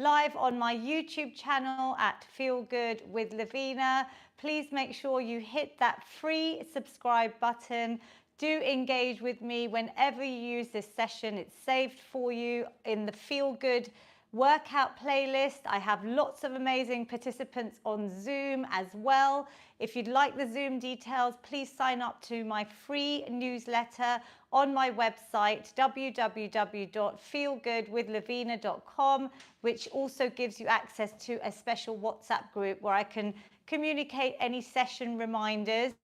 live on my YouTube channel at Feel Good with Lavina. Please make sure you hit that free subscribe button. Do engage with me whenever you use this session. It's saved for you in the Feel Good workout playlist. I have lots of amazing participants on Zoom as well. If you'd like the Zoom details, please sign up to my free newsletter on my website, www.feelgoodwithlavina.com, which also gives you access to a special WhatsApp group where I can communicate any session reminders.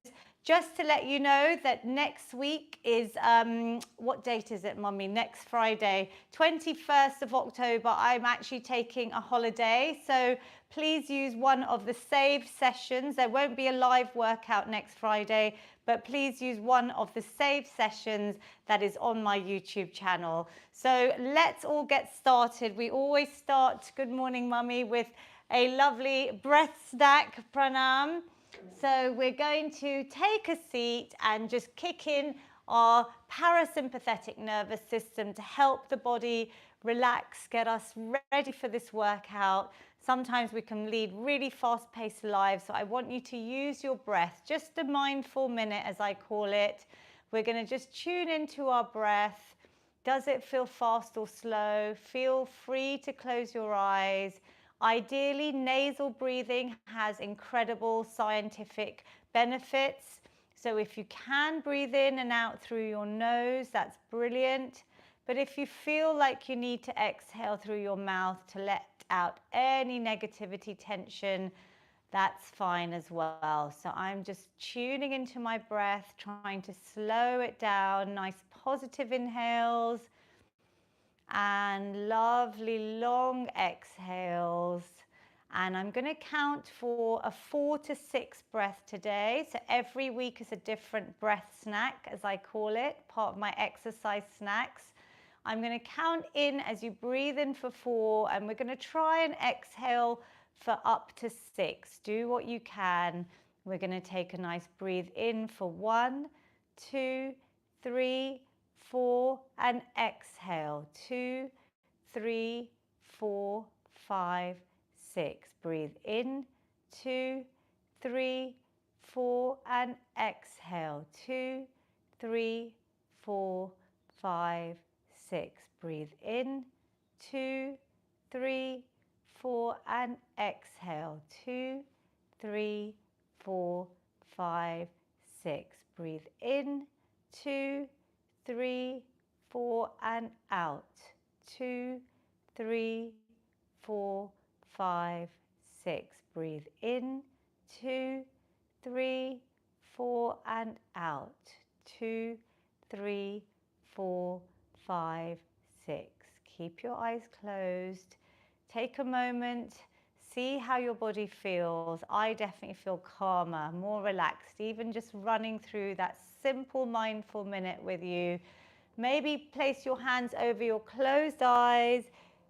Just to let you know that next week is, what date is it, Mummy? Next Friday, 21st of October, I'm actually taking a holiday. So please use one of the saved sessions. There won't be a live workout next Friday, but please use one of the saved sessions that is on my YouTube channel. So let's all get started. We always start, good morning, Mummy, with a lovely breath snack, pranam. So we're going to take a seat and just kick in our parasympathetic nervous system to help the body relax, get us ready for this workout. Sometimes we can lead really fast-paced lives, so I want you to use your breath, just a mindful minute as I call it. We're going to just tune into our breath. Does it feel fast or slow? Feel free to close your eyes. Ideally, nasal breathing has incredible scientific benefits. So if you can breathe in and out through your nose, that's brilliant. But if you feel like you need to exhale through your mouth to let out any negativity, tension, that's fine as well. So I'm just tuning into my breath, trying to slow it down, nice positive inhales. And lovely long exhales. And I'm going to count for a 4 to 6 breath today. So every week is a different breath snack, as I call it, part of my exercise snacks. I'm going to count in as you breathe in for 4, and we're going to try and exhale for up to 6. Do what you can. We're going to take a nice breathe in for 1, 2, 3, 4, and exhale. 2, 3, 4, 5, 6. Breathe in. 2, 3, 4, and exhale. 2, 3, 4, 5, 6. Breathe in. 2, 3, 4, and exhale. 2, 3, 4, 5, 6. Breathe in. 2, 3, 4, and out. 2, 3, 4, 5, 6. Breathe in. 2, 3, 4, and out. 2, 3, 4, 5, 6. Keep your eyes closed. Take a moment. See how your body feels. I definitely feel calmer, more relaxed, even just running through that simple mindful minute with you. Maybe place your hands over your closed eyes.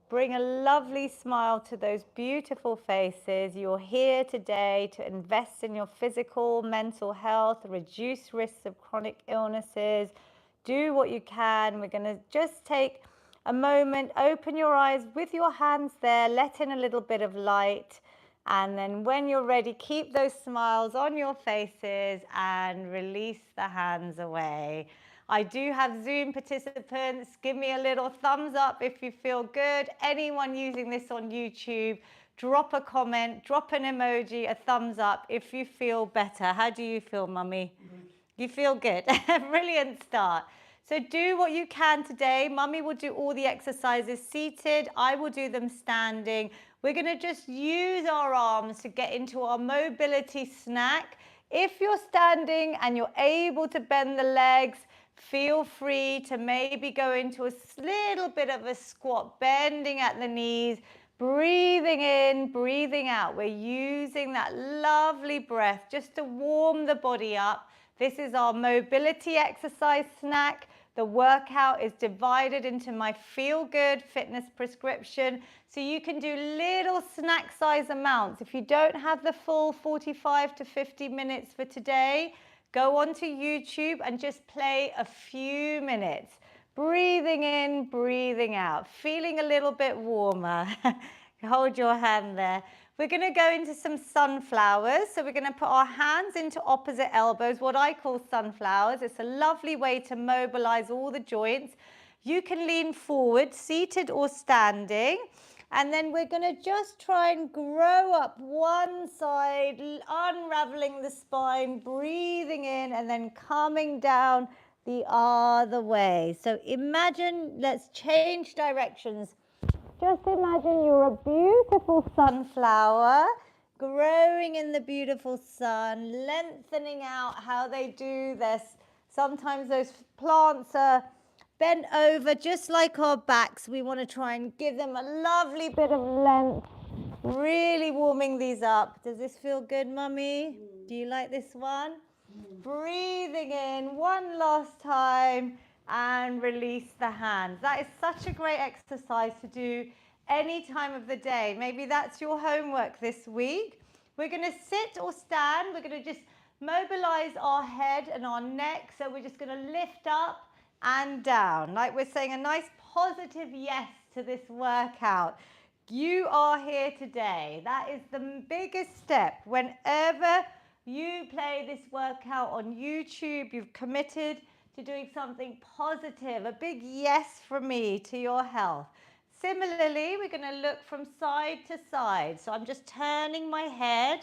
Bring a lovely smile to those beautiful faces. You're here today to invest in your physical, mental health, reduce risks of chronic illnesses. Do what you can. We're going to just take a moment, open your eyes with your hands there, let in a little bit of light, and then when you're ready, keep those smiles on your faces and release the hands away. I do have Zoom participants. Give me a little thumbs up if you feel good. Anyone using this on YouTube, drop a comment, drop an emoji, a thumbs up if you feel better. How do you feel, Mummy? You feel good. Brilliant start. So do what you can today. Mummy will do all the exercises seated. I will do them standing. We're going to just use our arms to get into our mobility snack. If you're standing and you're able to bend the legs, feel free to maybe go into a little bit of a squat, bending at the knees, breathing in, breathing out. We're using that lovely breath just to warm the body up. This is our mobility exercise snack. The workout is divided into my Feel Good fitness prescription. So you can do little snack size amounts. If you don't have the full 45 to 50 minutes for today, go onto YouTube and just play a few minutes. Breathing in, breathing out, feeling a little bit warmer. Hold your hand there. We're going to go into some sunflowers. So we're going to put our hands into opposite elbows, what I call sunflowers. It's a lovely way to mobilize all the joints. You can lean forward, seated or standing. And then we're going to just try and grow up one side, unraveling the spine, breathing in and then coming down the other way. So imagine, let's change directions. Just imagine you're a beautiful sunflower growing in the beautiful sun, lengthening out how they do this. Sometimes those plants are bent over just like our backs. We want to try and give them a lovely bit of length, really warming these up. Does this feel good, Mummy? Do you like this one? Breathing in one last time and release the hands. That is such a great exercise to do any time of the day. Maybe that's your homework this week. We're going to sit or stand. We're going to just mobilize our head and our neck. So we're just going to lift up and down. Like we're saying a nice positive yes to this workout. You are here today. That is the biggest step. Whenever you play this workout on YouTube, you've committed to doing something positive, a big yes from me to your health. Similarly, we're going to look from side to side. So I'm just turning my head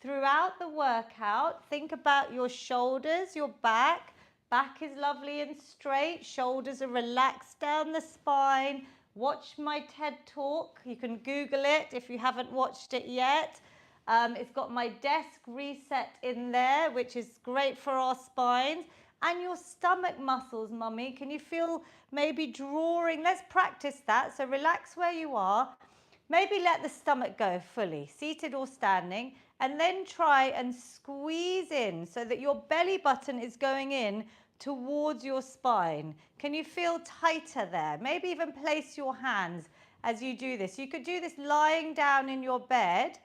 throughout the workout. Think about your shoulders, your back. Back is lovely and straight. Shoulders are relaxed down the spine. Watch my TED Talk. You can Google it if you haven't watched it yet. It's got my desk reset in there, which is great for our spines. And your stomach muscles, Mummy. Can you feel maybe drawing? Let's practice that. So relax where you are. Maybe let the stomach go fully, seated or standing. And then try and squeeze in so that your belly button is going in towards your spine. Can you feel tighter there? Maybe even place your hands as you do this. You could do this lying down in your bed.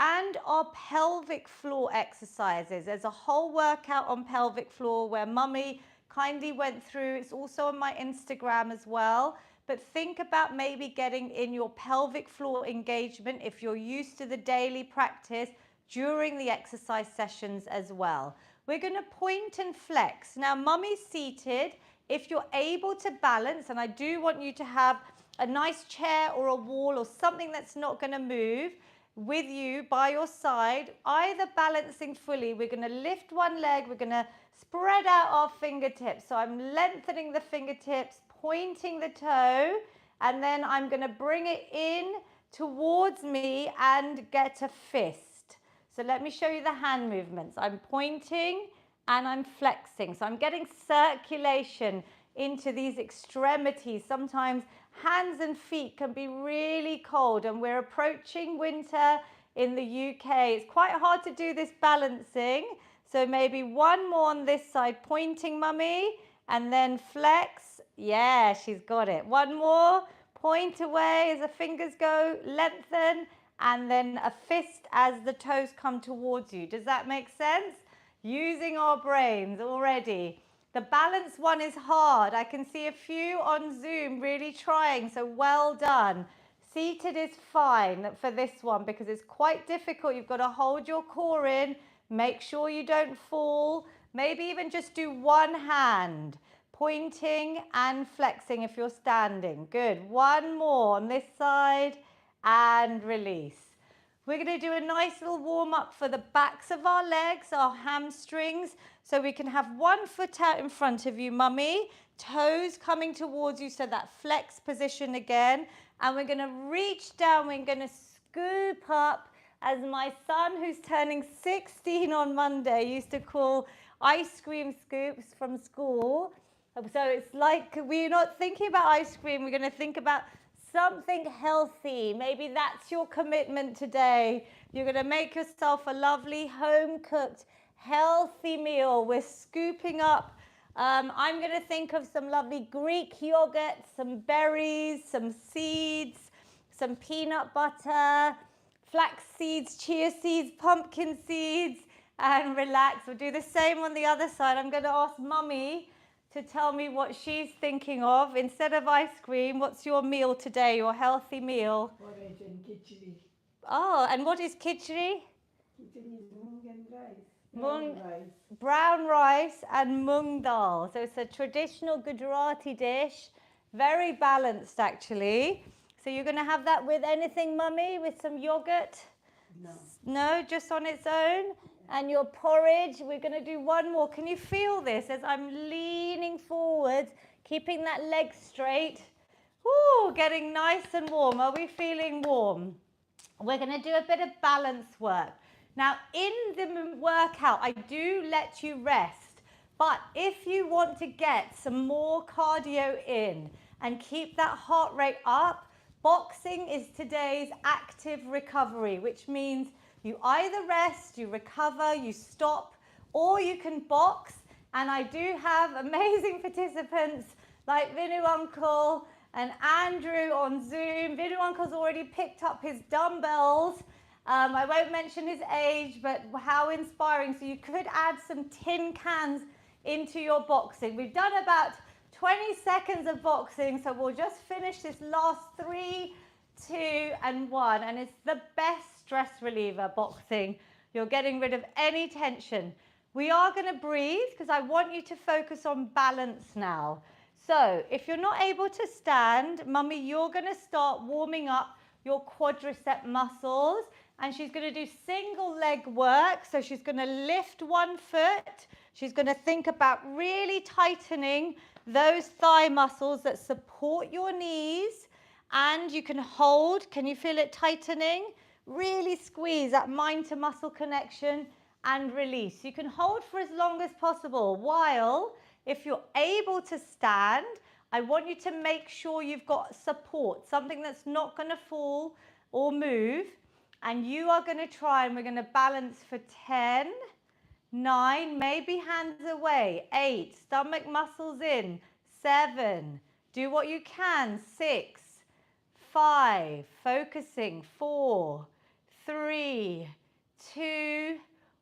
And our pelvic floor exercises. There's a whole workout on pelvic floor where Mummy kindly went through. It's also on my Instagram as well. But think about maybe getting in your pelvic floor engagement if you're used to the daily practice during the exercise sessions as well. We're going to point and flex. Now, Mummy's seated. If you're able to balance, and I do want you to have a nice chair or a wall or something that's not going to move with you by your side, either balancing fully. We're going to lift one leg. We're going to spread out our fingertips. So I'm lengthening the fingertips, pointing the toe, and then I'm going to bring it in towards me and get a fist. So let me show you the hand movements. I'm pointing and I'm flexing. So I'm getting circulation into these extremities. Sometimes hands and feet can be really cold, and we're approaching winter in the UK. It's quite hard to do this balancing. So maybe one more on this side, pointing, Mummy, and then flex. Yeah, she's got it. One more, point away as the fingers go, lengthen, and then a fist as the toes come towards you. Does that make sense? Using our brains already. The balance one is hard. I can see a few on Zoom really trying, so well done. Seated is fine for this one because it's quite difficult. You've got to hold your core in, make sure you don't fall. Maybe even just do one hand, pointing and flexing if you're standing. Good. One more on this side and release. We're going to do a nice little warm up for the backs of our legs, our hamstrings. So we can have one foot out in front of you, Mummy, toes coming towards you, so that flex position again. And we're going to reach down, we're going to scoop up, as my son, who's turning 16 on Monday, used to call ice cream scoops from school. So it's like we're not thinking about ice cream, we're going to think about something healthy. Maybe that's your commitment today. You're going to make yourself a lovely home-cooked, healthy meal. We're scooping up. I'm going to think of some lovely Greek yogurt, some berries, some seeds, some peanut butter, flax seeds, chia seeds, pumpkin seeds, and relax. We'll do the same on the other side. I'm going to ask Mummy to tell me what she's thinking of. Instead of ice cream, what's your meal today, your healthy meal? Porridge and khichdi. Oh, and what is khichdi? Khichdi is mung and rice. Mung, Brown rice. brown rice and mung dal. So it's a traditional Gujarati dish, very balanced actually. So you're going to have that with anything, Mummy, with some yogurt? No. No, just on its own? And your porridge, we're going to do one more. Can you feel this as I'm leaning forward, keeping that leg straight? Ooh, getting nice and warm. Are we feeling warm? We're going to do a bit of balance work. Now, in the workout, I do let you rest. But if you want to get some more cardio in and keep that heart rate up, boxing is today's active recovery, which means you either rest, you recover, you stop, or you can box. And I do have amazing participants like Vinu Uncle and Andrew on Zoom. Vinu Uncle's already picked up his dumbbells. I won't mention his age, but how inspiring. So you could add some tin cans into your boxing. We've done about 20 seconds of boxing, so we'll just finish this last 3, 2, and 1. And it's the best stress reliever, boxing. You're getting rid of any tension. We are going to breathe because I want you to focus on balance now. So if you're not able to stand, Mummy, you're going to start warming up your quadricep muscles. And she's going to do single leg work. So she's going to lift one foot. She's going to think about really tightening those thigh muscles that support your knees. And you can hold. Can you feel it tightening? Really squeeze that mind to muscle connection and release. You can hold for as long as possible. While, if you're able to stand, I want you to make sure you've got support, something that's not going to fall or move. And you are going to try, and we're going to balance for 10, 9, maybe hands away, 8, stomach muscles in, 7, do what you can, 6, 5, focusing, 4, 3, 2,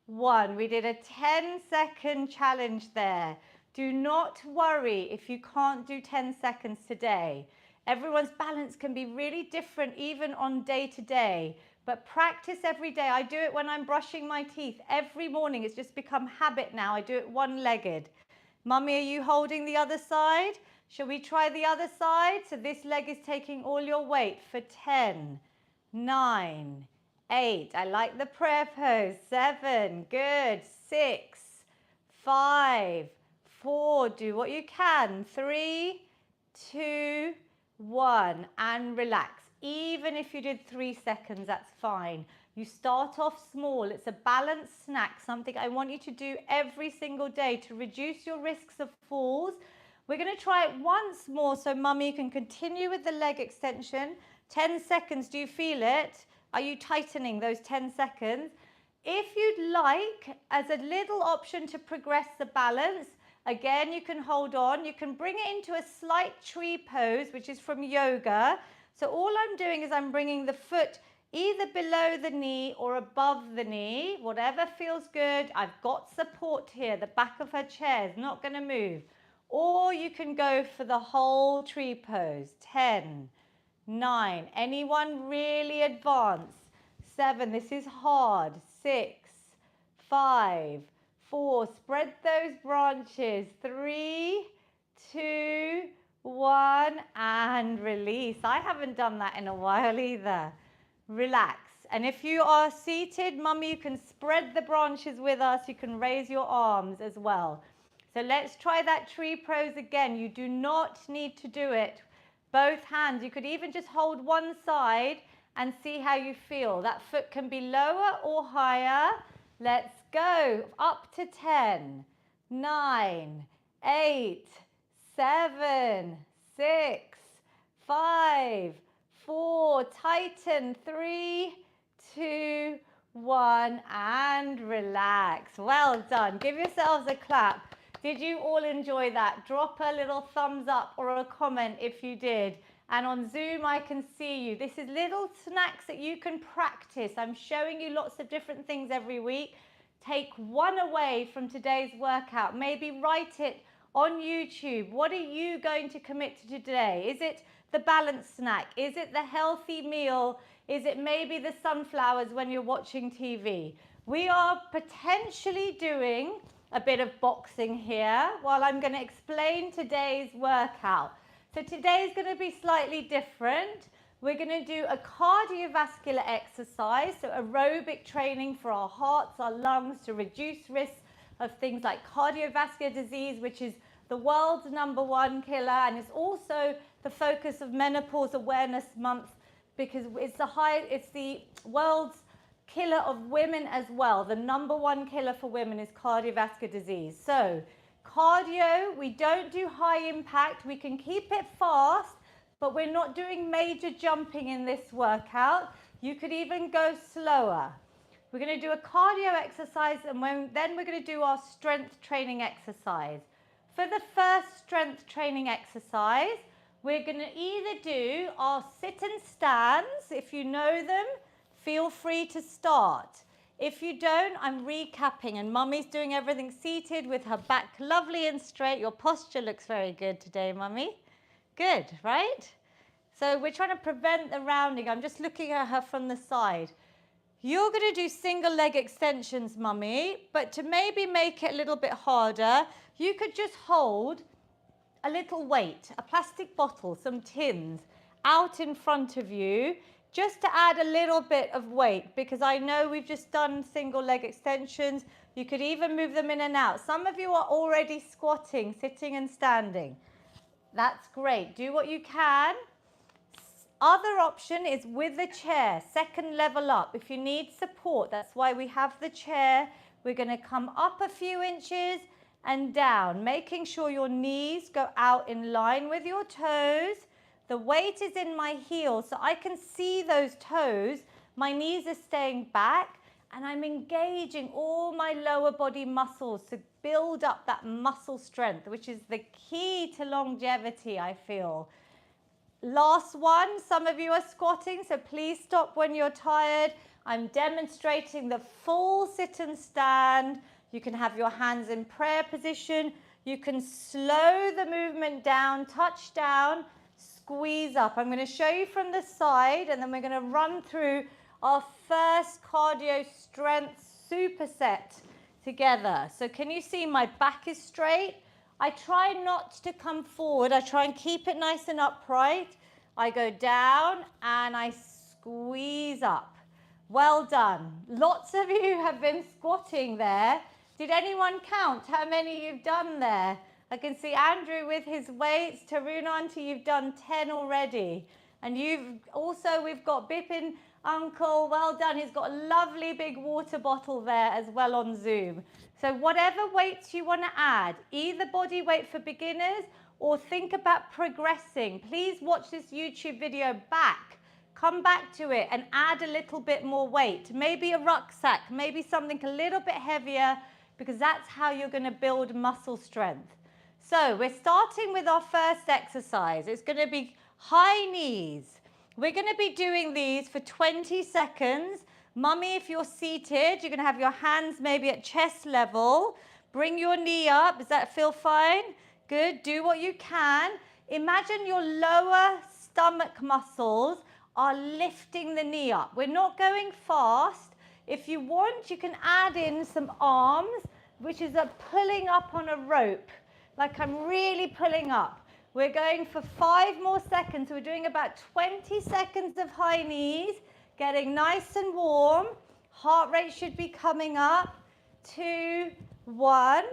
1. We did a 10-second challenge there. Do not worry if you can't do 10 seconds today. Everyone's balance can be really different even on day to day. But practice every day. I do it when I'm brushing my teeth every morning. It's just become habit now. I do it one-legged. Mummy, are you holding the other side? Shall we try the other side? So this leg is taking all your weight for 10, 9, 8. I like the prayer pose. 7, good. 6, 5, 4. Do what you can. 3, 2, 1. And relax. Even if you did 3 seconds, that's fine. You start off small. It's a balanced snack, something I want you to do every single day to reduce your risks of falls. We're going to try it once more so Mummy can continue with the leg extension. 10 seconds, do you feel it? Are you tightening those 10 seconds? If you'd like, as a little option to progress the balance, again, you can hold on. You can bring it into a slight tree pose, which is from yoga. So all I'm doing is I'm bringing the foot either below the knee or above the knee, whatever feels good. I've got support here. The back of her chair is not going to move. Or you can go for the whole tree pose. 10, 9. Anyone really advanced? 7. This is hard. 6, 5, 4. Spread those branches. 3, 2, 1, and release. I haven't done that in a while either. Relax. And if you are seated, Mummy, you can spread the branches with us. You can raise your arms as well. So let's try that tree pose again. You do not need to do it both hands. You could even just hold one side and see how you feel. That foot can be lower or higher. Let's go. Up to 10, 9, 8, 7, 6, 5, 4, tighten, 3, 2, 1, and relax. Well done. Give yourselves a clap. Did you all enjoy that? Drop a little thumbs up or a comment if you did. And on Zoom, I can see you. This is little snacks that you can practice. I'm showing you lots of different things every week. Take one away from today's workout. Maybe write it on YouTube, what are you going to commit to today? Is it the balanced snack? Is it the healthy meal? Is it maybe the sunflowers when you're watching TV? We are potentially doing a bit of boxing here while I'm going to explain today's workout. So today's going to be slightly different. We're going to do a cardiovascular exercise, so aerobic training for our hearts, our lungs, to reduce risk of things like cardiovascular disease, which is the world's #1 killer, and it's also the focus of Menopause Awareness Month because it's the world's killer of women as well. The #1 killer for women is cardiovascular disease. So cardio, we don't do high impact. We can keep it fast, but we're not doing major jumping in this workout. You could even go slower. We're going to do a cardio exercise, and then we're going to do our strength training exercise. For the first strength training exercise, we're going to either do our sit and stands. If you know them, feel free to start. If you don't, I'm recapping, and Mummy's doing everything seated with her back lovely and straight. Your posture looks very good today, Mummy. Good, right? So we're trying to prevent the rounding. I'm just looking at her from the side. You're going to do single leg extensions, Mummy, but to maybe make it a little bit harder, you could just hold a little weight, a plastic bottle, some tins out in front of you, just to add a little bit of weight, because I know we've just done single leg extensions. You could even move them in and out. Some of you are already squatting, sitting and standing. That's great. Do what you can. Other option is with the chair, second level up. If you need support, that's why we have the chair. We're going to come up a few inches and down, making sure your knees go out in line with your toes. The weight is in my heels, so I can see those toes. My knees are staying back, and I'm engaging all my lower body muscles to build up that muscle strength, which is the key to longevity, I feel. Last one, some of you are squatting, so please stop when you're tired. I'm demonstrating the full sit and stand. You can have your hands in prayer position. You can slow the movement down, touch down, squeeze up. I'm going to show you from the side, and then we're going to run through our first cardio strength superset together. So can you see my back is straight? I try not to come forward. I try and keep it nice and upright. I go down and I squeeze up. Well done. Lots of you have been squatting there. Did anyone count how many you've done there? I can see Andrew with his weights. Tarun Auntie, you've done 10 already. And we've got Bipin Uncle, well done. He's got a lovely big water bottle there as well on Zoom. So whatever weights you want to add, either body weight for beginners or think about progressing. Please watch this YouTube video back. Come back to it and add a little bit more weight. Maybe a rucksack, maybe something a little bit heavier, because that's how you're going to build muscle strength. So we're starting with our first exercise. It's going to be high knees. We're going to be doing these for 20 seconds. Mummy, if you're seated, you're going to have your hands maybe at chest level. Bring your knee up. Does that feel fine? Good. Do what you can. Imagine your lower stomach muscles are lifting the knee up. We're not going fast. If you want, you can add in some arms, which is a pulling up on a rope, like I'm really pulling up. We're going for 5 more seconds. We're doing about 20 seconds of high knees, getting nice and warm. Heart rate should be coming up. 2, 1.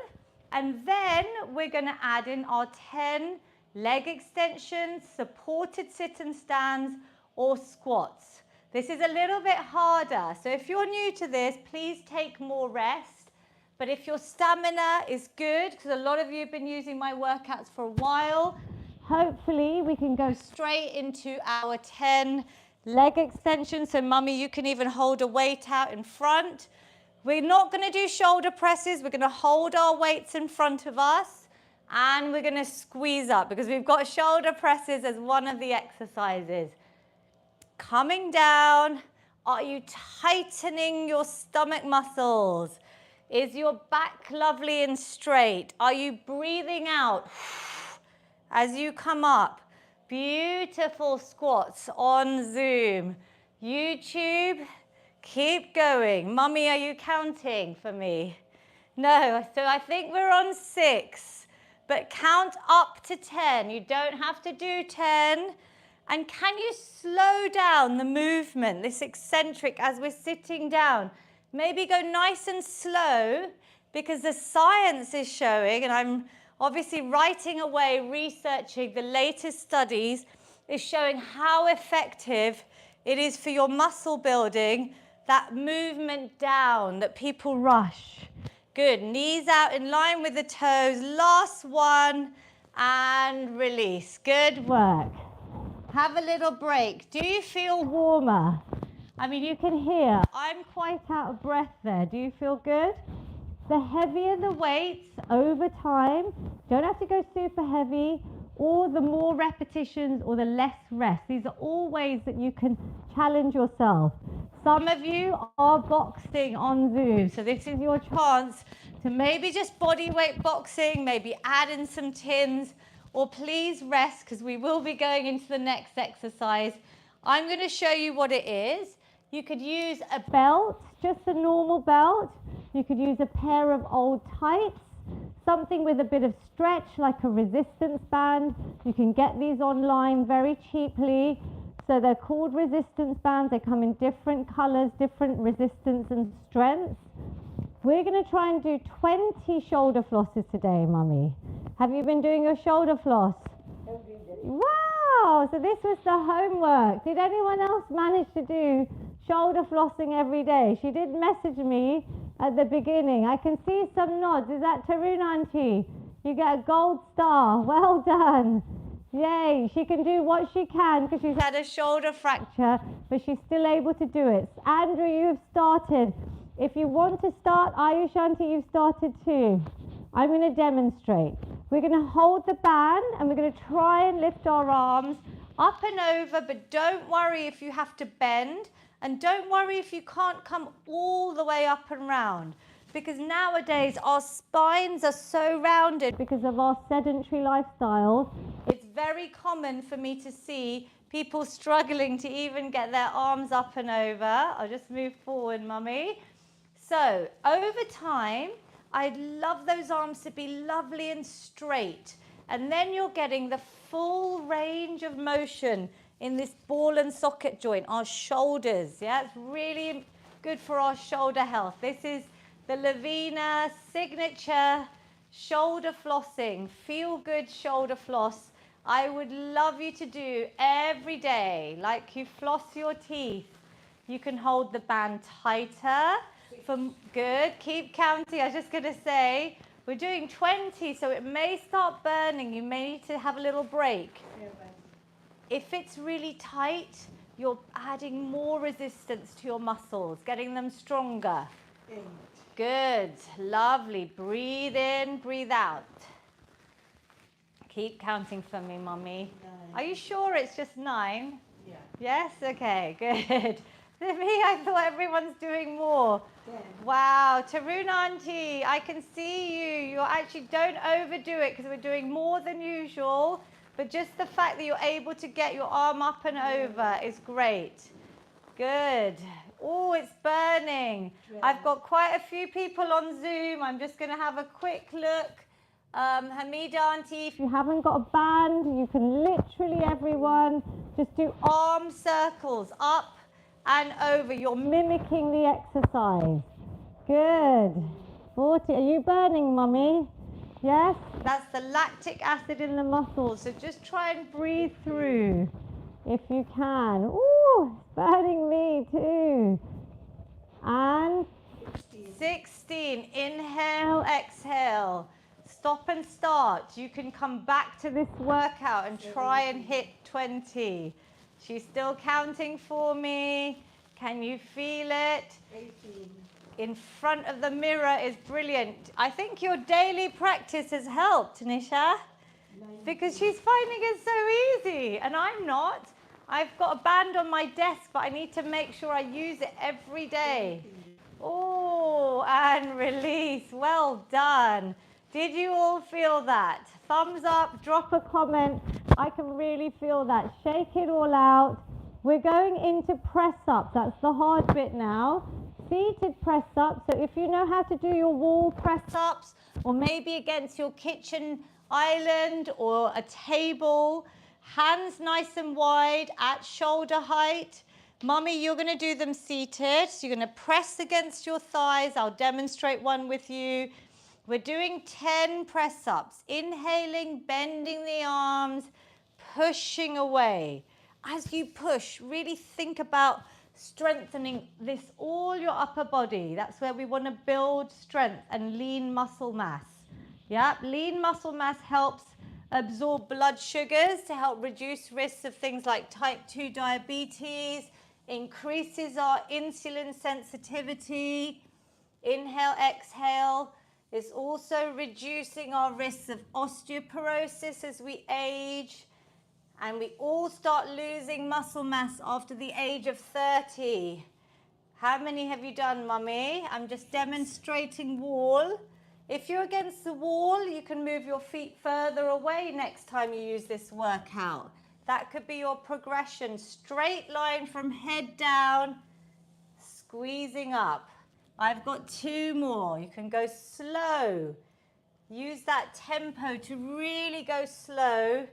And then we're going to add in our 10 leg extensions, supported sit and stands, or squats. This is a little bit harder. So if you're new to this, please take more rest. But if your stamina is good, because a lot of you have been using my workouts for a while, hopefully we can go straight into our 10 leg extensions. So Mummy, you can even hold a weight out in front. We're not going to do shoulder presses. We're going to hold our weights in front of us, and we're going to squeeze up because we've got shoulder presses as one of the exercises. Coming down. Are you tightening your stomach muscles? Is your back lovely and straight? Are you breathing out as you come up? Beautiful squats on Zoom. YouTube, keep going. Mummy, are you counting for me? No, so I think we're on 6, but count up to 10. You don't have to do 10. And can you slow down the movement, this eccentric as we're sitting down? Maybe go nice and slow, because the science is showing, and I'm obviously writing away, researching the latest studies, is showing how effective it is for your muscle building, that movement down that people rush. Good, knees out in line with the toes. Last one, and release. Good work. Have a little break. Do you feel warmer? I mean, you can hear, I'm quite out of breath there. Do you feel good? The heavier the weights over time, don't have to go super heavy, or the more repetitions or the less rest. These are all ways that you can challenge yourself. Some of you are boxing on Zoom, so this is your chance to maybe just body weight boxing, maybe add in some tins, or please rest, because we will be going into the next exercise. I'm going to show you what it is. You could use a belt, just a normal belt. You could use a pair of old tights, something with a bit of stretch like a resistance band. You can get these online very cheaply. So they're called resistance bands. They come in different colors, different resistance and strengths. We're going to try and do 20 shoulder flosses today, Mummy. Have you been doing your shoulder floss? Every day. Wow, so this was the homework. Did anyone else manage to do shoulder flossing every day? She did message me at the beginning. I can see some nods. Is that Tarun Auntie? You get a gold star. Well done. Yay, she can do what she can because she's had a shoulder fracture, but she's still able to do it. Andrew, you've started. If you want to start, Ayush Auntie, you've started too. I'm going to demonstrate. We're going to hold the band and we're going to try and lift our arms up and over, but don't worry if you have to bend, and don't worry if you can't come all the way up and round, because nowadays our spines are so rounded because of our sedentary lifestyles. It's very common for me to see people struggling to even get their arms up and over. I'll just move forward, Mummy. So over time, I'd love those arms to be lovely and straight. And then you're getting the full range of motion in this ball and socket joint, our shoulders. Yeah, it's really good for our shoulder health. This is the Lavina signature shoulder flossing, feel good shoulder floss. I would love you to do every day, like you floss your teeth. You can hold the band tighter. Good, keep counting. I was just going to say, we're doing 20, so it may start burning. You may need to have a little break. Yeah, If it's really tight, you're adding more resistance to your muscles, getting them stronger. 8. Good, lovely. Breathe in, breathe out. Keep counting for me, Mummy. 9. Are you sure it's just 9? Yeah. Yes? Okay, good. For me, I thought everyone's doing more. 10. Wow, Tarun Auntie, I can see you. You actually don't overdo it because we're doing more than usual. But just the fact that you're able to get your arm up and over is great. Good. Oh, it's burning. 12. I've got quite a few people on Zoom. I'm just going to have a quick look. Hamida Auntie, if you haven't got a band, you can literally, everyone, just do arm circles up and over. You're mimicking the exercise. Good. 40. Are you burning, Mummy? Yes? That's the lactic acid in the muscles. So just try and breathe through if you can. Ooh, it's burning me too. And 16. Inhale, exhale. Stop and start. You can come back to this workout and try and hit 20. She's still counting for me. Can you feel it? 18. In front of the mirror is brilliant. I think your daily practice has helped, Nisha, 19. because she's finding it so easy, and I'm not. I've got a band on my desk, but I need to make sure I use it every day. Oh, and release. Well done. Did you all feel that? Thumbs up, drop a comment. I can really feel that. Shake it all out. We're going into press ups. That's the hard bit now. Seated press ups. So if you know how to do your wall press ups, or maybe against your kitchen island or a table, hands nice and wide at shoulder height. Mummy, you're going to do them seated. So you're going to press against your thighs. I'll demonstrate one with you. We're doing 10 press ups. Inhaling, bending the arms, pushing away. As you push, really think about strengthening this, all your upper body. That's where we want to build strength and lean muscle mass. Yeah, lean muscle mass helps absorb blood sugars to help reduce risks of things like type 2 diabetes, increases our insulin sensitivity. Inhale, exhale. It's also reducing our risks of osteoporosis as we age. And we all start losing muscle mass after the age of 30. How many have you done, Mummy? I'm just demonstrating wall. If you're against the wall, you can move your feet further away next time you use this workout. That could be your progression. Straight line from head down, squeezing up. I've got 2 more. You can go slow. Use that tempo to really go slow.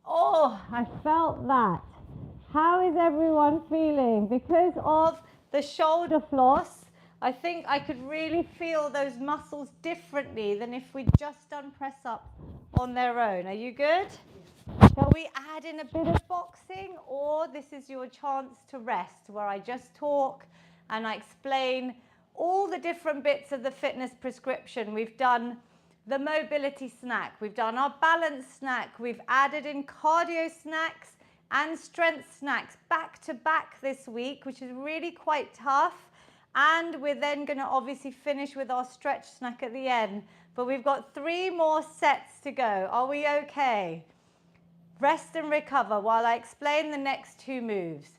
Oh, I felt that. How is everyone feeling? Because of the shoulder floss, I think I could really feel those muscles differently than if we'd just done press up on their own. Are you good? Shall we add in a bit of boxing, or this is your chance to rest, where I just talk and I explain all the different bits of the fitness prescription. We've done the mobility snack, we've done our balance snack, we've added in cardio snacks and strength snacks back to back this week, which is really quite tough. And we're then going to obviously finish with our stretch snack at the end. But we've got 3 more sets to go. Are we okay? Rest and recover while I explain the next 2 moves.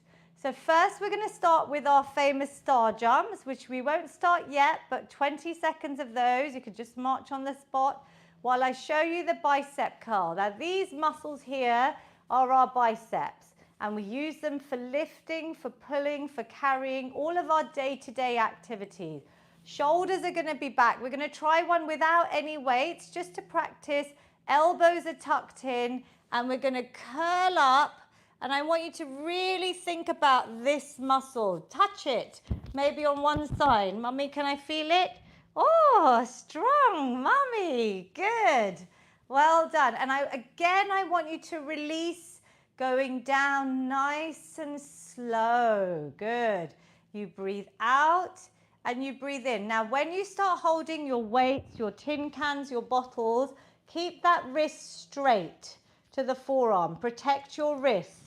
So first we're going to start with our famous star jumps, which we won't start yet, but 20 seconds of those. You could just march on the spot while I show you the bicep curl. Now these muscles here are our biceps, and we use them for lifting, for pulling, for carrying, all of our day-to-day activities. Shoulders are going to be back. We're going to try one without any weights just to practice. Elbows are tucked in, and we're going to curl up. And I want you to really think about this muscle. Touch it, maybe on one side. Mummy, can I feel it? Oh, strong, Mummy. Good. Well done. And I want you to release, going down nice and slow. Good. You breathe out and you breathe in. Now, when you start holding your weights, your tin cans, your bottles, keep that wrist straight to the forearm. Protect your wrist.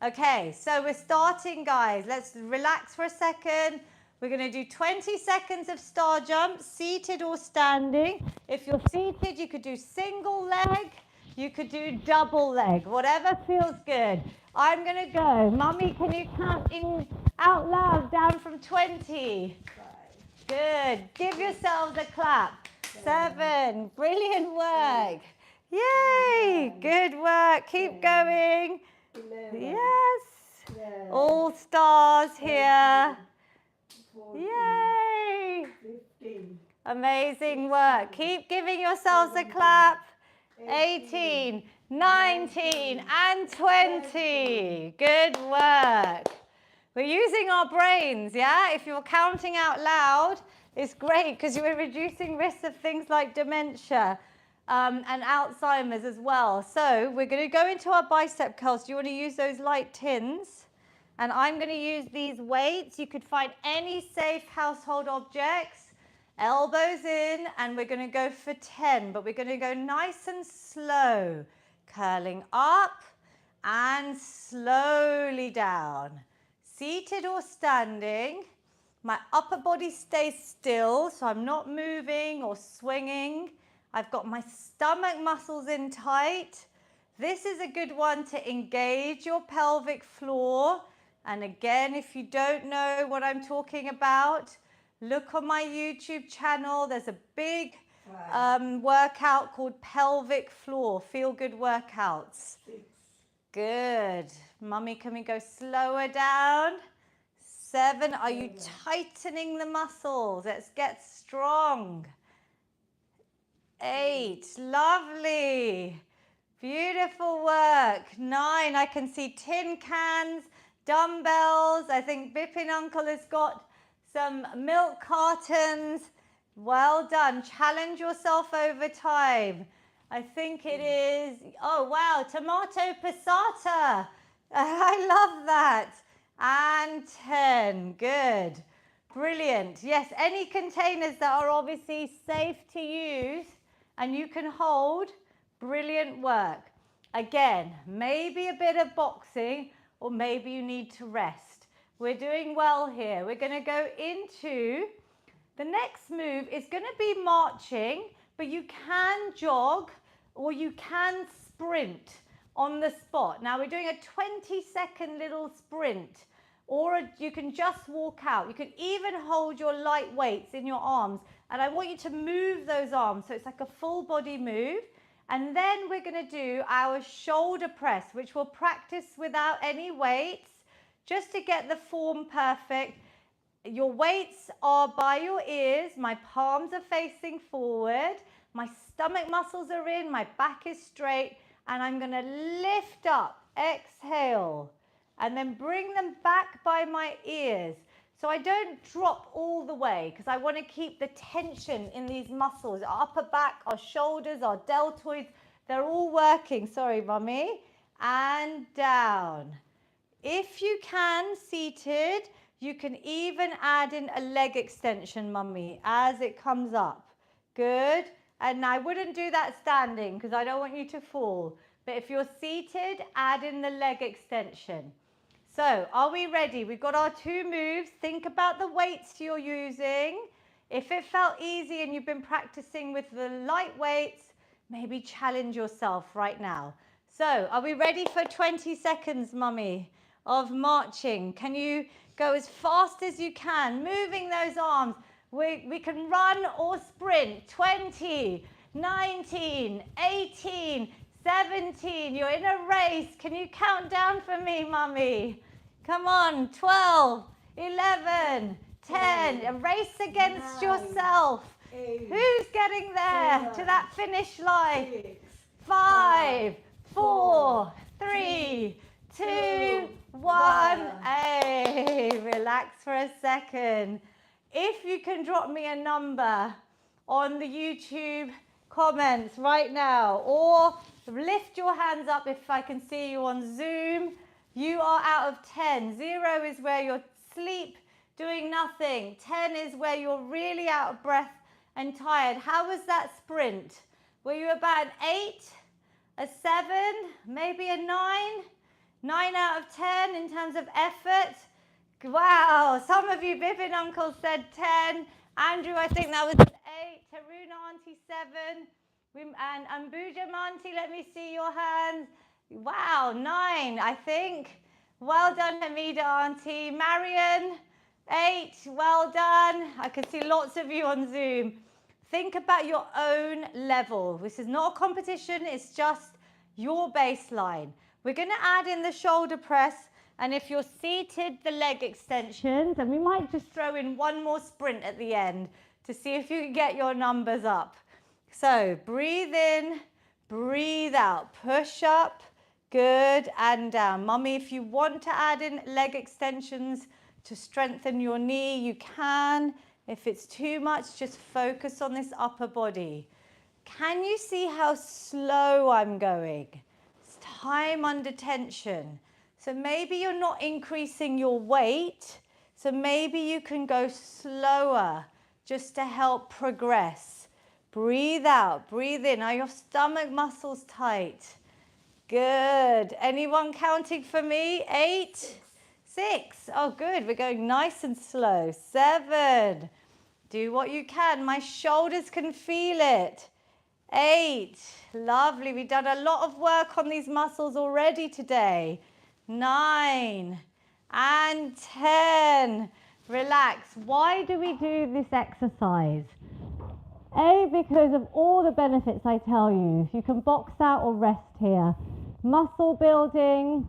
Okay, so we're starting, guys. Let's relax for a second. We're going to do 20 seconds of star jumps, seated or standing. If you're seated, you could do single leg. You could do double leg, whatever feels good. I'm going to go. Mummy, can you count in out loud down from 20? 5, Good. Give yourselves a clap. 7. Brilliant work. Yay. Good work. Keep going. 11, Yes. 12, All stars here. 14, Yay. 15, Amazing work. Keep giving yourselves a clap. 18, 19, and 20. Good work. We're using our brains, yeah? If you're counting out loud, it's great because you're reducing risks of things like dementia and Alzheimer's as well. So we're going to go into our bicep curls. Do you want to use those light tins? And I'm going to use these weights. You could find any safe household objects. Elbows in, and we're going to go for 10, but we're going to go nice and slow. Curling up and slowly down. Seated or standing. My upper body stays still, so I'm not moving or swinging. I've got my stomach muscles in tight. This is a good one to engage your pelvic floor. And again, if you don't know what I'm talking about, look on my YouTube channel. There's a big workout called pelvic floor, feel good workouts. 6. Good. Mummy, can we go slower down? 7. Are you tightening the muscles? Let's get strong. 8. Lovely. Beautiful work. 9. I can see tin cans, dumbbells. I think Bipin Uncle has got some milk cartons. Well done. Challenge yourself over time. I think it is, oh wow, tomato passata. I love that. And 10. Good. Brilliant. Yes, any containers that are obviously safe to use and you can hold. Brilliant work. Again, maybe a bit of boxing or maybe you need to rest. We're doing well here. We're going to go into the next move. Is going to be marching, but you can jog or you can sprint on the spot. Now we're doing a 20-second little sprint, or you can just walk out. You can even hold your light weights in your arms, and I want you to move those arms so it's like a full body move. And then we're going to do our shoulder press, which we'll practice without any weights, just to get the form perfect. Your weights are by your ears, my palms are facing forward, my stomach muscles are in, my back is straight, and I'm going to lift up, exhale, and then bring them back by my ears. So I don't drop all the way because I want to keep the tension in these muscles, our upper back, our shoulders, our deltoids, they're all working. Sorry, Mummy. And down. If you can, seated, you can even add in a leg extension, Mummy, as it comes up. Good. And I wouldn't do that standing because I don't want you to fall. But if you're seated, add in the leg extension. So, are we ready? We've got our 2 moves. Think about the weights you're using. If it felt easy and you've been practicing with the light weights, maybe challenge yourself right now. So, are we ready for 20 seconds, Mummy, of marching? Can you go as fast as you can, moving those arms? We can run or sprint. 20, 19, 18, 17. You're in a race. Can you count down for me, Mummy? Come on. 12, 11, 10. A race against 9, yourself. 8, Who's getting there 7, to that finish line? 6, 5, 4, 4, 3, 2, 1. Hey, relax for a second. If you can drop me a number on the YouTube comments right now, or lift your hands up if I can see you on Zoom. You are out of 10. 0 is where you're asleep, doing nothing. 10 is where you're really out of breath and tired. How was that sprint? Were you about an 8, a 7, maybe a 9? 9 out of 10 in terms of effort. Wow, some of you, Bipin Uncle said 10. Andrew, I think that was an 8. Taruna Auntie 7. And Ambuja Auntie, let me see your hands. Wow, 9, I think. Well done, Hamida Auntie. Marion, 8. Well done. I can see lots of you on Zoom. Think about your own level. This is not a competition. It's just your baseline. We're going to add in the shoulder press. And if you're seated, the leg extensions. And we might just throw in one more sprint at the end to see if you can get your numbers up. So breathe in, breathe out, push up, good, and down. Mummy, if you want to add in leg extensions to strengthen your knee, you can. If it's too much, just focus on this upper body. Can you see how slow I'm going? It's time under tension. So maybe you're not increasing your weight, so maybe you can go slower just to help progress. Breathe out, breathe in. Are your stomach muscles tight? Good. Anyone counting for me? 8, 6. Oh, good. We're going nice and slow. 7. Do what you can. My shoulders can feel it. 8. Lovely. We've done a lot of work on these muscles already today. 9 and 10. Relax. Why do we do this exercise? A, because of all the benefits I tell you. You can box out or rest here. Muscle building,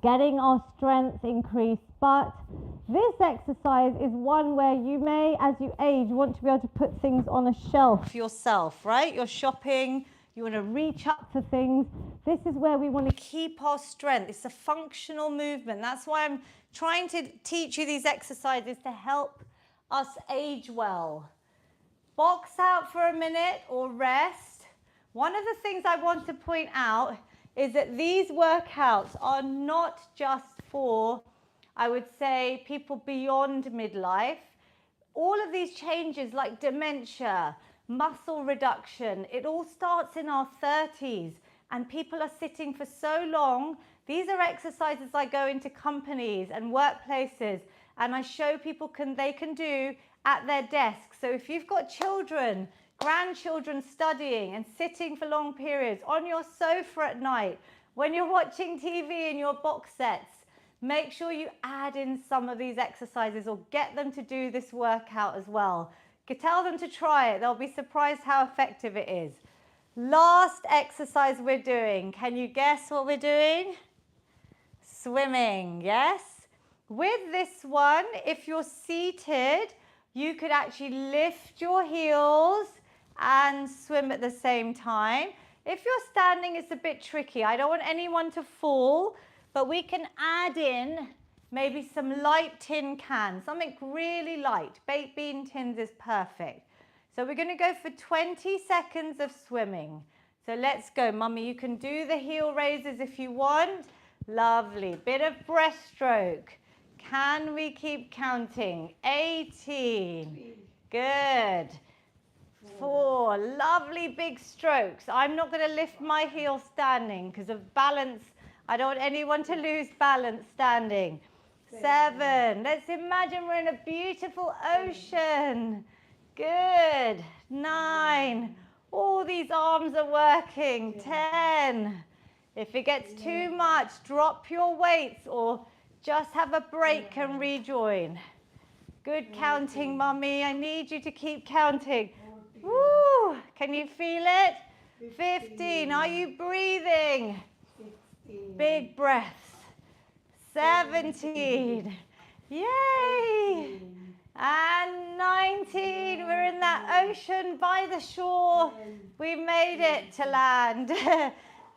getting our strength increased, but this exercise is one where you may, as you age, want to be able to put things on a shelf yourself, right? You're shopping, you want to reach up for things. This is where we want to keep our strength. It's a functional movement. That's why I'm trying to teach you these exercises to help us age well. Box out for a minute or rest. One of the things I want to point out is that these workouts are not just for, I would say, people beyond midlife. All of these changes like dementia, muscle reduction, it all starts in our 30s and people are sitting for so long. These are exercises I go into companies and workplaces and I show people they can do at their desk. So if you've got children, grandchildren studying and sitting for long periods on your sofa at night, when you're watching TV in your box sets, make sure you add in some of these exercises or get them to do this workout as well. Tell them to try it. They'll be surprised how effective it is. Last exercise we're doing. Can you guess what we're doing? Swimming, yes? With this one, if you're seated, you could actually lift your heels and swim at the same time. If you're standing, it's a bit tricky. I don't want anyone to fall, but we can add in maybe some light tin cans, something really light. Baked bean tins is perfect. So we're going to go for 20 seconds of swimming. So let's go. Mummy, you can do the heel raises if you want. Lovely. Bit of breaststroke. Can we keep counting? 18. Good. 4. Lovely big strokes. I'm not going to lift my heel standing because of balance. I don't want anyone to lose balance standing. 7. Let's imagine we're in a beautiful ocean. Good. 9. All these arms are working. 10. If it gets too much, drop your weights or just have a break and rejoin. Good counting, Mummy. I need you to keep counting. Woo! Can you feel it? 15. Are you breathing? 16. Big breaths. 17. Yay! And 19. We're in that ocean by the shore. We made it to land.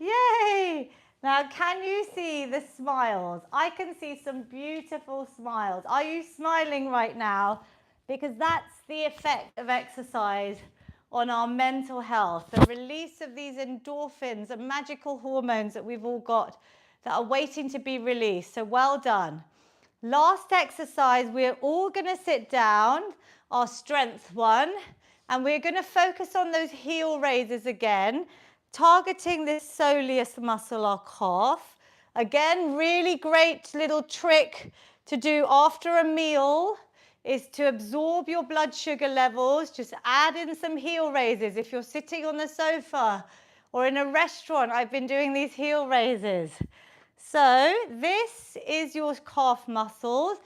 Yay! Now, can you see the smiles? I can see some beautiful smiles. Are you smiling right now? Because that's the effect of exercise on our mental health. The release of these endorphins and magical hormones that we've all got that are waiting to be released. So well done. Last exercise, we're all going to sit down, our strength one, and we're going to focus on those heel raises again, targeting this soleus muscle, our calf. Again, really great little trick to do after a meal is to absorb your blood sugar levels. Just add in some heel raises. If you're sitting on the sofa or in a restaurant, I've been doing these heel raises. So this is your calf muscles.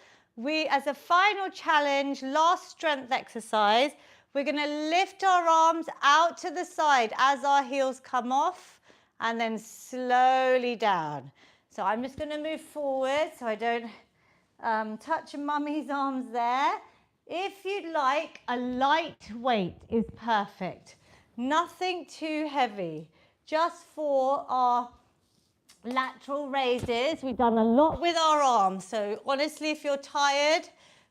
As a final challenge, last strength exercise, we're going to lift our arms out to the side as our heels come off and then slowly down. So I'm just going to move forward so I don't touch Mummy's arms there. If you'd like, a light weight is perfect. Nothing too heavy, just for our lateral raises. We've done a lot with our arms, so honestly, if you're tired,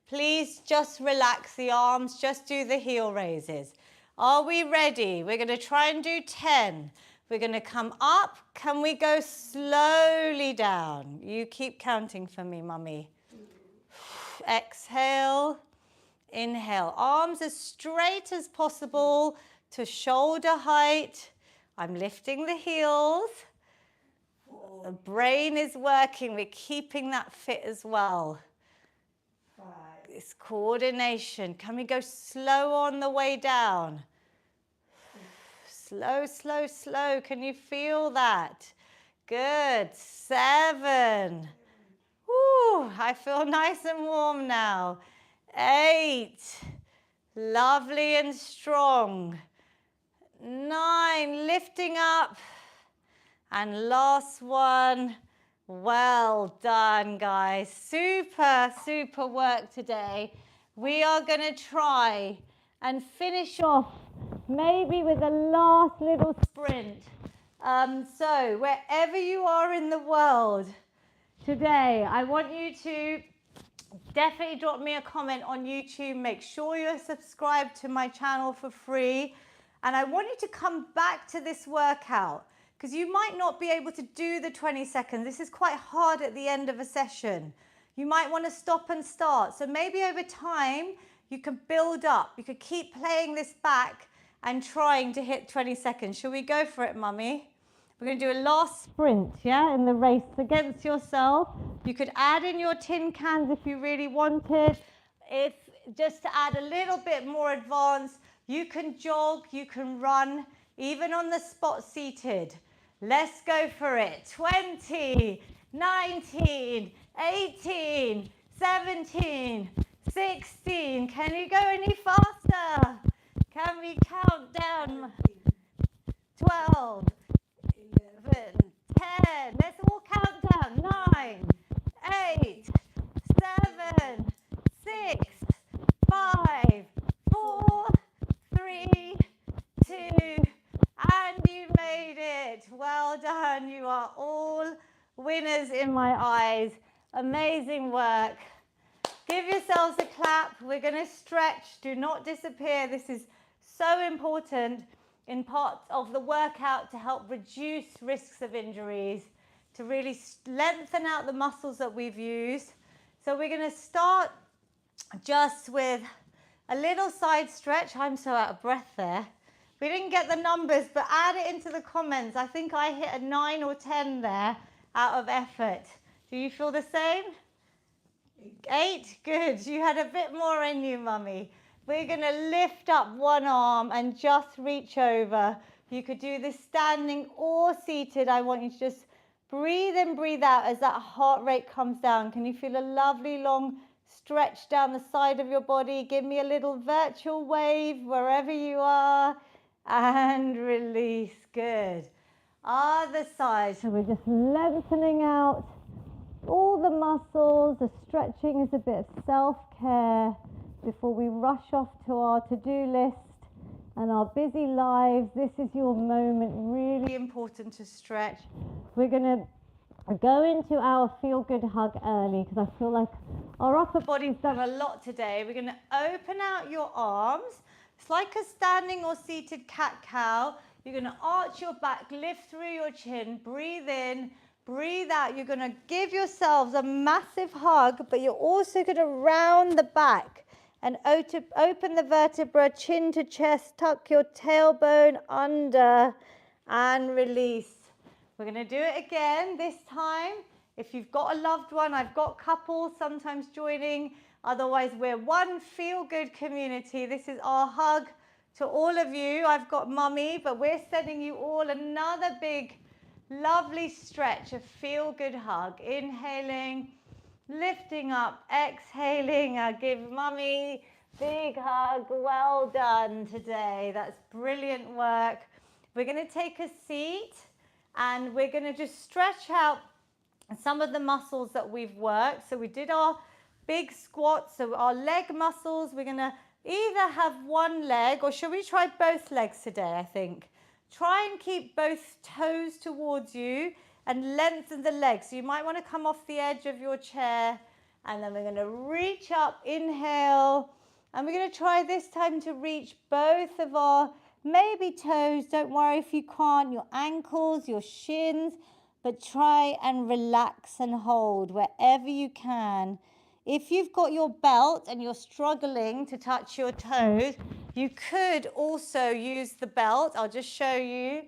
please just relax the arms, just do the heel raises. Are we ready? We're going to try and do 10. We're going to come up. Can we go slowly down? You keep counting for me, Mummy. Exhale, inhale. Arms as straight as possible to shoulder height. I'm lifting the heels. The brain is working. We're keeping that fit as well. 5. It's coordination. Can we go slow on the way down? Slow, slow, slow. Can you feel that? Good. 7. Woo. Woo, I feel nice and warm now. 8, lovely and strong. 9, lifting up. And last one. Well done, guys. Super, super work today. We are going to try and finish off maybe with a last little sprint. So wherever you are in the world today, I want you to definitely drop me a comment on YouTube. Make sure you're subscribed to my channel for free. And I want you to come back to this workout because you might not be able to do the 20 seconds. This is quite hard at the end of a session. You might want to stop and start. So maybe over time, you can build up. You could keep playing this back and trying to hit 20 seconds. Shall we go for it, Mummy? We're going to do a last sprint, yeah, in the race against yourself. You could add in your tin cans if you really wanted. If just to add a little bit more advanced, you can jog, you can run, even on the spot seated. Let's go for it. 20, 19, 18, 17, 16. Can you go any faster? Can we count down? 12, 11, 10. Let's all count down. 9, 8, 7, 6, 5, 4, 3, 2, and you made it. Well done. You are all winners in my eyes. Amazing work. Give yourselves a clap. We're going to stretch. Do not disappear. This is so important in part of the workout to help reduce risks of injuries, to really lengthen out the muscles that we've used. So we're going to start just with a little side stretch. I'm so out of breath there. We didn't get the numbers, but add it into the comments. I think I hit a 9 or 10 there out of effort. Do you feel the same? 8? Good. You had a bit more in you, Mummy. We're going to lift up one arm and just reach over. You could do this standing or seated. I want you to just breathe in, breathe out as that heart rate comes down. Can you feel a lovely long stretch down the side of your body? Give me a little virtual wave wherever you are. And release. Good. Other side. So we're just lengthening out all the muscles. The stretching is a bit of self-care before we rush off to our to-do list and our busy lives. This is your moment. Really important to stretch. We're going to go into our feel-good hug early because I feel like our upper body's done a lot today. We're going to open out your arms. It's like a standing or seated cat-cow. You're going to arch your back, lift through your chin, breathe in, breathe out. You're going to give yourselves a massive hug, but you're also going to round the back and open the vertebra, chin to chest, tuck your tailbone under and release. We're going to do it again this time. If you've got a loved one, I've got couples sometimes joining. Otherwise, we're one feel-good community. This is our hug to all of you. I've got Mummy, but we're sending you all another big, lovely stretch, a feel-good hug. Inhaling, lifting up, exhaling. I'll give Mummy big hug. Well done today. That's brilliant work. We're going to take a seat and we're going to just stretch out some of the muscles that we've worked. So we did our big squats, so our leg muscles, we're going to either have one leg, or should we try both legs today, I think. Try and keep both toes towards you and lengthen the legs. So you might want to come off the edge of your chair, and then we're going to reach up, inhale, and we're going to try this time to reach both of our maybe toes. Don't worry if you can't, your ankles, your shins, but try and relax and hold wherever you can. If you've got your belt and you're struggling to touch your toes, you could also use the belt. I'll just show you.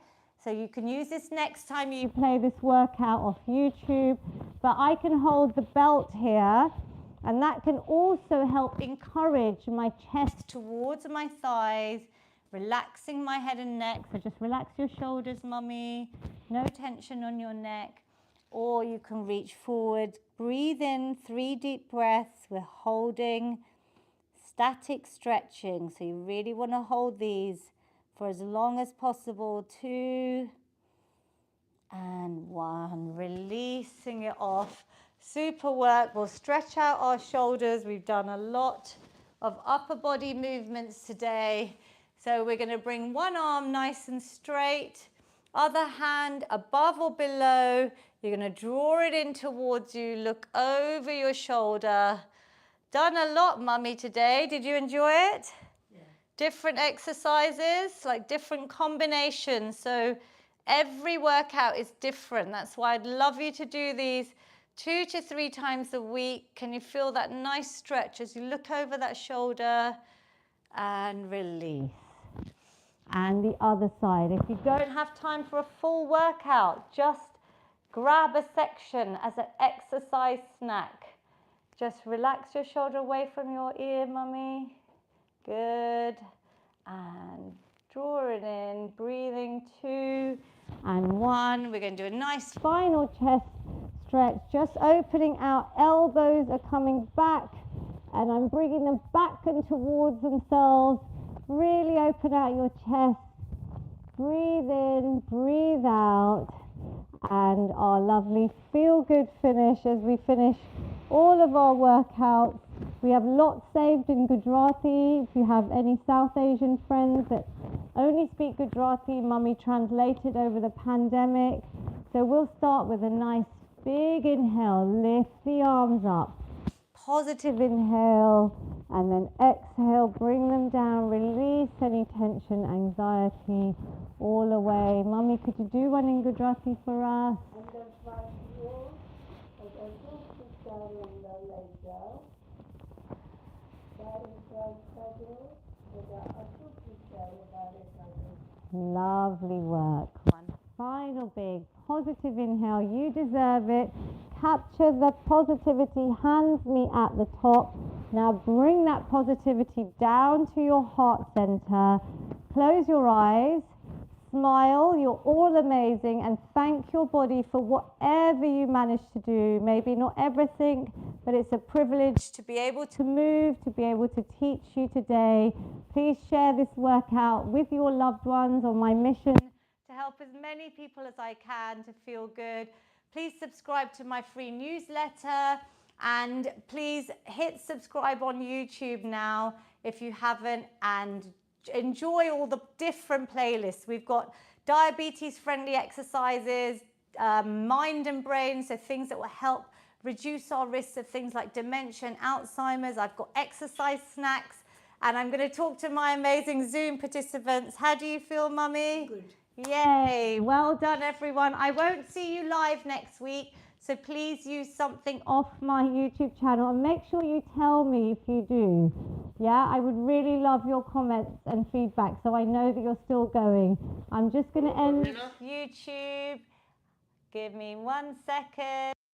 So you can use this next time you play this workout off YouTube. But I can hold the belt here, and that can also help encourage my chest towards my thighs, relaxing my head and neck. So just relax your shoulders, Mummy. No tension on your neck. or you can reach forward. Breathe in 3 deep breaths. We're holding static stretching. So you really want to hold these for as long as possible. 2 and 1. Releasing it off. Super work. We'll stretch out our shoulders. We've done a lot of upper body movements today. So we're going to bring one arm nice and straight. Other hand above or below. You're going to draw it in towards you. Look over your shoulder. Done a lot, Mummy, today. Did you enjoy it? Yeah. Different exercises, like different combinations. So every workout is different. That's why I'd love you to do these 2 to 3 times a week. Can you feel that nice stretch as you look over that shoulder and release? And the other side. If you don't have time for a full workout, just grab a section as an exercise snack. Just relax your shoulder away from your ear, Mummy. Good. And draw it in, breathing 2 and 1. We're going to do a nice final chest stretch, just opening out. Elbows are coming back, and I'm bringing them back and towards themselves. Really open out your chest. Breathe in, breathe out. And our lovely feel-good finish as we finish all of our workouts. We have lots saved in Gujarati. If you have any South Asian friends that only speak Gujarati, Mummy translated over the pandemic. So we'll start with a nice big inhale. Lift the arms up. Positive inhale, and then exhale, bring them down, release any tension, anxiety, all away. Mummy, could you do one in Gujarati for us? Lovely work. One final big positive inhale. You deserve it. Capture the positivity, hands meet at the top. Now bring that positivity down to your heart center. Close your eyes, smile, you're all amazing, and thank your body for whatever you managed to do. Maybe not everything, but it's a privilege to be able to move, to be able to teach you today. Please share this workout with your loved ones on my mission to help as many people as I can to feel good. Please subscribe to my free newsletter, and please hit subscribe on YouTube now if you haven't, and enjoy all the different playlists. We've got diabetes-friendly exercises, mind and brain, so things that will help reduce our risks of things like dementia and Alzheimer's. I've got exercise snacks, and I'm going to talk to my amazing Zoom participants. How do you feel, Mummy? Good. Yay, well done everyone. I won't see you live next week, so please use something off my YouTube channel, and make sure you tell me if you do. Yeah, I would really love your comments and feedback so I know that you're still going. I'm just going to end YouTube. Give me 1 second.